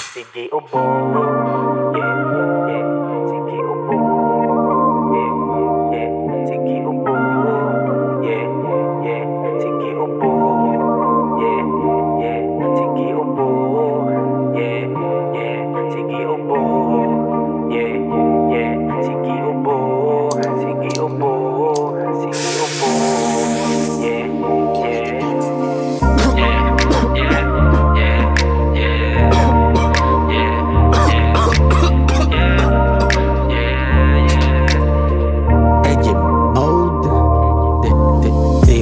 Sige ubo, yeah, yeah. Sige ubo, yeah, yeah. Sige ubo, yeah, yeah. Sige ubo, yeah, yeah. Sige ubo, yeah, yeah. Sige ubo, yeah, yeah. Sige ubo, sige ubo, sige ubo, yeah, yeah.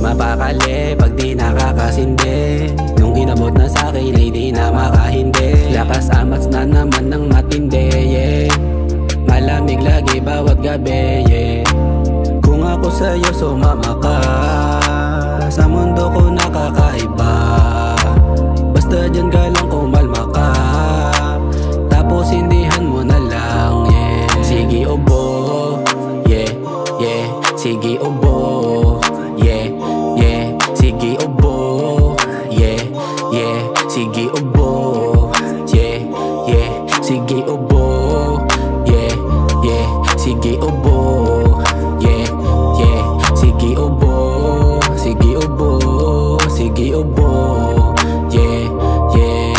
Mapakali pag di nakakasindi. Nung inabot na sa'kin ay di na makahindi. Lakas amats na naman ng matindi, yeah. Malamig lagi bawat gabi, yeah. Kung ako sa'yo sumama ka, sa mundo ko nakakaiba. Basta dyan ka lang kumalma ka, tapos hindihan mo na lang, yeah. Sige ubo, yeah, yeah. Sige ubo, yeah, yeah. Sige ubo, yeah, yeah. Sige ubo, yeah, yeah. Sige ubo, yeah, yeah. Sige ubo, yeah, yeah. Sige ubo, sige ubo, sige ubo, yeah, yeah.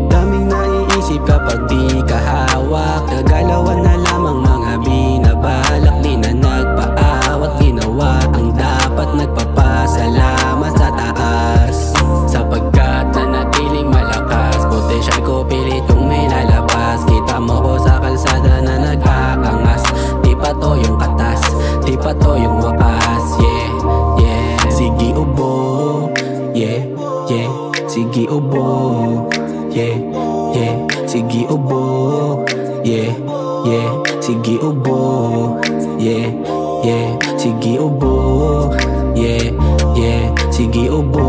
Daming naiisip kapag di ka hawak, kagalawan na lamang mga binabalak. Di na nagpaawat, ginawa ang dapat, nagpapasalamat sa taas, sapagkat nanatiling malakas. Potensyal ko pilit kong minalabas. Kita mo ko sa kalsada na nag-aangas. Di pa to yung katas, di pa to yung wakas, yeah, yeah. Sige ubo, yeah, yeah. Sige ubo, yeah, yeah. Sige ubo, yeah, yeah. Sige ubo, yeah, yeah. Sige ubo, yeah, yeah. Sige ubo,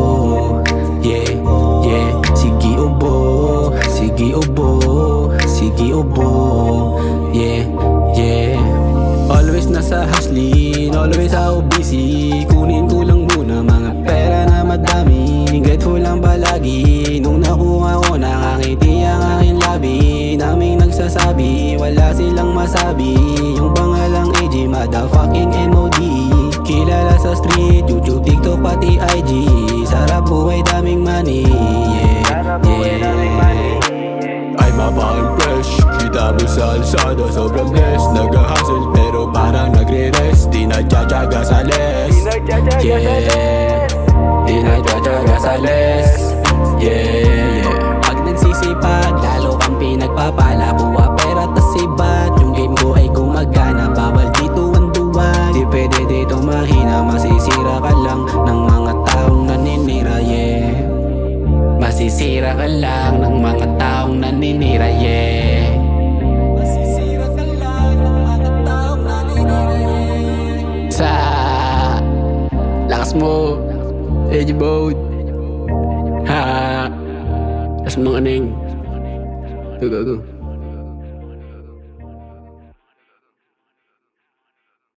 yeah, yeah. Sige ubo, sige ubo, sige ubo, yeah, yeah. Always nasa hustling, always ako busy. Kunin ko lang muna mga pera na madami. Grateful lang palagi nung nakuha ko, nakangiti ang aking labi. Daming nagsasabi, wala silang masabi. Yung pangalang AG, motherfucking MOD. Kilala sa street, YouTube, TikTok, pati IG. Sarap buhay, daming money, yeah, yeah. Ay mapang fresh, kita mo sa alsada, sobrang blessed. Nag-hustle pero parang nagre-rest. Di nagtsatsaga sa less, Yeah, di nagtsatsaga sa less, yeah, yeah. Pag nagsisipag, lalo kang pinagpapala. Buwa pera tas sibat, yung game ko ay gumagana. Bawal dito ang duwag, di pwede dito mahina. Masisira ka lang ng mga taong naninira, yeah. Masisira ka lang ng mga taong naninira, yeah. Masisira ka lang ng mga taong naninira, yeah. Sa lakas mo, Edgy Boat, ha. Tas mga neng, go.